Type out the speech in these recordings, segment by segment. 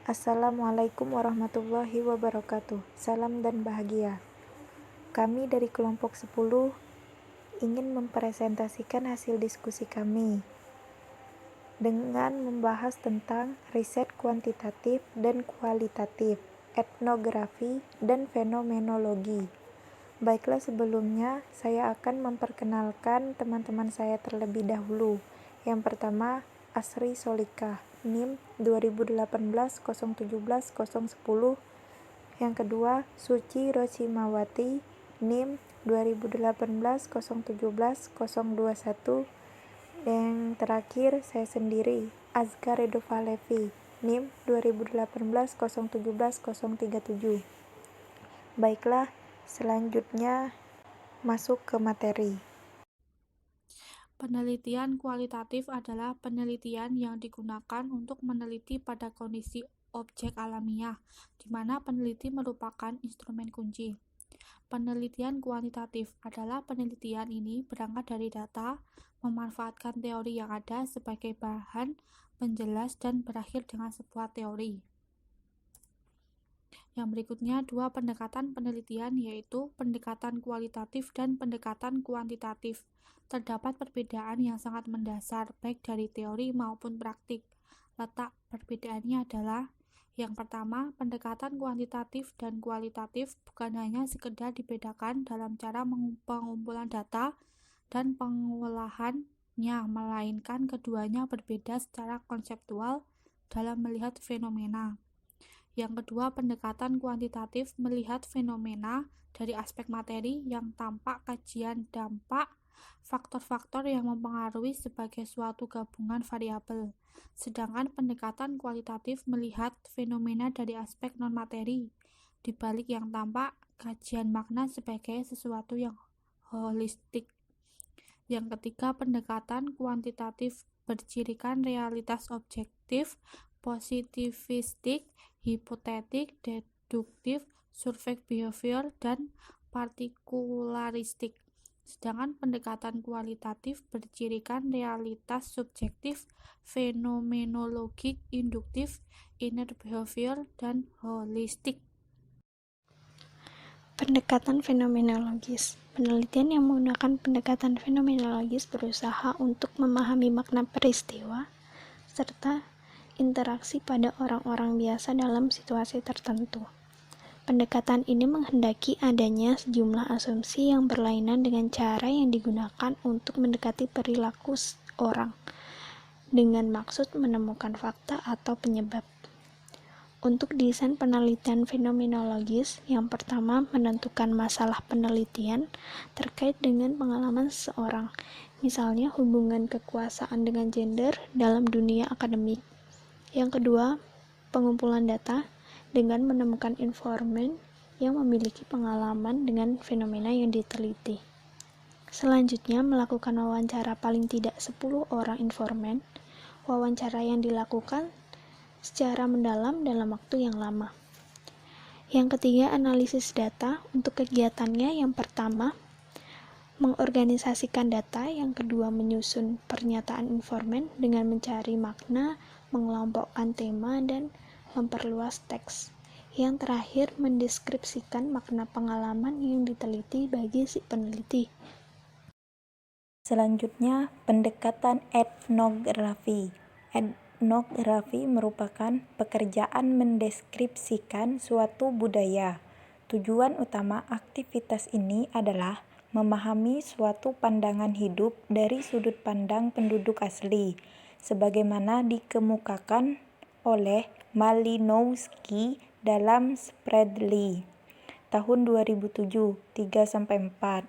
Assalamualaikum warahmatullahi wabarakatuh. Salam dan bahagia. Kami dari kelompok 10 ingin mempresentasikan hasil diskusi kami dengan membahas tentang riset kuantitatif dan kualitatif, etnografi, dan fenomenologi. Baiklah, sebelumnya saya akan memperkenalkan teman-teman saya terlebih dahulu. Yang pertama, Asri Solika, NIM 2018-017-010. Yang kedua, Suci Rosimawati, NIM 2018-017-021. Yang terakhir, saya sendiri, Azkar Redova Levi, NIM 2018-017-037. Baiklah, selanjutnya masuk ke materi. Penelitian kualitatif adalah penelitian yang digunakan untuk meneliti pada kondisi objek alamiah, di mana peneliti merupakan instrumen kunci. Penelitian kuantitatif adalah penelitian ini berangkat dari data, memanfaatkan teori yang ada sebagai bahan penjelas dan berakhir dengan sebuah teori. Yang berikutnya, dua pendekatan penelitian yaitu pendekatan kualitatif dan pendekatan kuantitatif. Terdapat perbedaan yang sangat mendasar baik dari teori maupun praktik. Letak perbedaannya adalah yang pertama, pendekatan kuantitatif dan kualitatif bukan hanya sekedar dibedakan dalam cara pengumpulan data dan pengolahannya, melainkan keduanya berbeda secara konseptual dalam melihat fenomena. Yang kedua, pendekatan kuantitatif melihat fenomena dari aspek materi yang tampak kajian dampak faktor-faktor yang mempengaruhi sebagai suatu gabungan variabel. Sedangkan pendekatan kualitatif melihat fenomena dari aspek non-materi, di balik yang tampak kajian makna sebagai sesuatu yang holistik. Yang ketiga, pendekatan kuantitatif bercirikan realitas objektif, positivistik, hipotetik, deduktif, survei behavior, dan partikularistik. Sedangkan pendekatan kualitatif bercirikan realitas subjektif, fenomenologik, induktif, inner behavior, dan holistik. Pendekatan fenomenologis. Penelitian yang menggunakan pendekatan fenomenologis berusaha untuk memahami makna peristiwa serta interaksi pada orang-orang biasa dalam situasi tertentu. Pendekatan ini menghendaki adanya sejumlah asumsi yang berlainan dengan cara yang digunakan untuk mendekati perilaku orang, dengan maksud menemukan fakta atau penyebab. Untuk desain penelitian fenomenologis, yang pertama menentukan masalah penelitian terkait dengan pengalaman seseorang, misalnya hubungan kekuasaan dengan gender dalam dunia akademik. Yang kedua, pengumpulan data dengan menemukan informan yang memiliki pengalaman dengan fenomena yang diteliti. Selanjutnya, melakukan wawancara paling tidak 10 orang informan. Wawancara yang dilakukan secara mendalam dalam waktu yang lama. Yang ketiga, analisis data. Untuk kegiatannya, yang pertama, mengorganisasikan data. Yang kedua, menyusun pernyataan informan dengan mencari makna, mengelompokkan tema, dan memperluas teks. Yang terakhir, mendeskripsikan makna pengalaman yang diteliti bagi si peneliti. Selanjutnya, pendekatan etnografi. Etnografi merupakan pekerjaan mendeskripsikan suatu budaya. Tujuan utama aktivitas ini adalah memahami suatu pandangan hidup dari sudut pandang penduduk asli, sebagaimana dikemukakan oleh Malinowski dalam Spreadly tahun 2007, 3-4.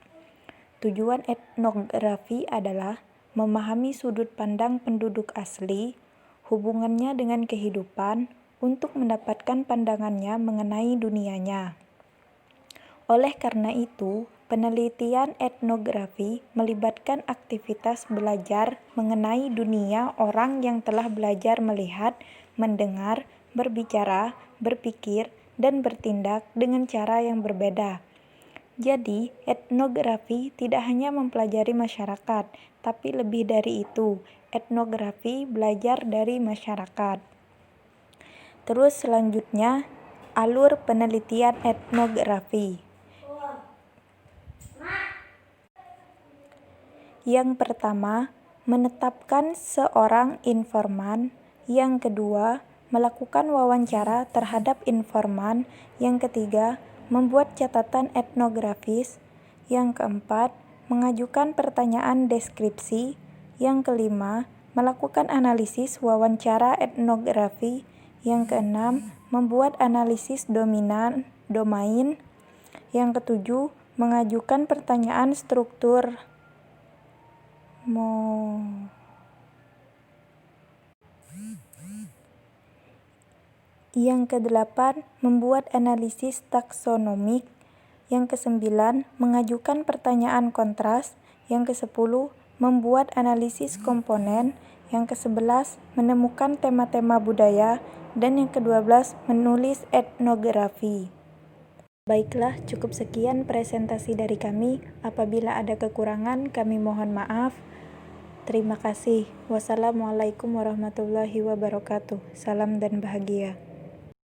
Tujuan etnografi adalah memahami sudut pandang penduduk asli, hubungannya dengan kehidupan, untuk mendapatkan pandangannya mengenai dunianya. Oleh karena itu, penelitian etnografi melibatkan aktivitas belajar mengenai dunia orang yang telah belajar melihat, mendengar, berbicara, berpikir, dan bertindak dengan cara yang berbeda. Jadi, etnografi tidak hanya mempelajari masyarakat, tapi lebih dari itu, etnografi belajar dari masyarakat. Terus selanjutnya, alur penelitian etnografi. Yang pertama, menetapkan seorang informan. Yang kedua, melakukan wawancara terhadap informan. Yang ketiga, membuat catatan etnografis. Yang keempat, mengajukan pertanyaan deskripsi. Yang kelima, melakukan analisis wawancara etnografi. Yang keenam, membuat analisis domain. Yang ketujuh, mengajukan pertanyaan struktur. Yang kedelapan, membuat analisis taksonomik. Yang kesembilan, mengajukan pertanyaan kontras. Yang kesepuluh, membuat analisis komponen. Yang kesebelas, menemukan tema-tema budaya. Dan yang kedua belas, menulis etnografi. Baiklah, cukup sekian presentasi dari kami. Apabila ada kekurangan, kami mohon maaf. Terima kasih. Wassalamualaikum warahmatullahi wabarakatuh. Salam dan bahagia.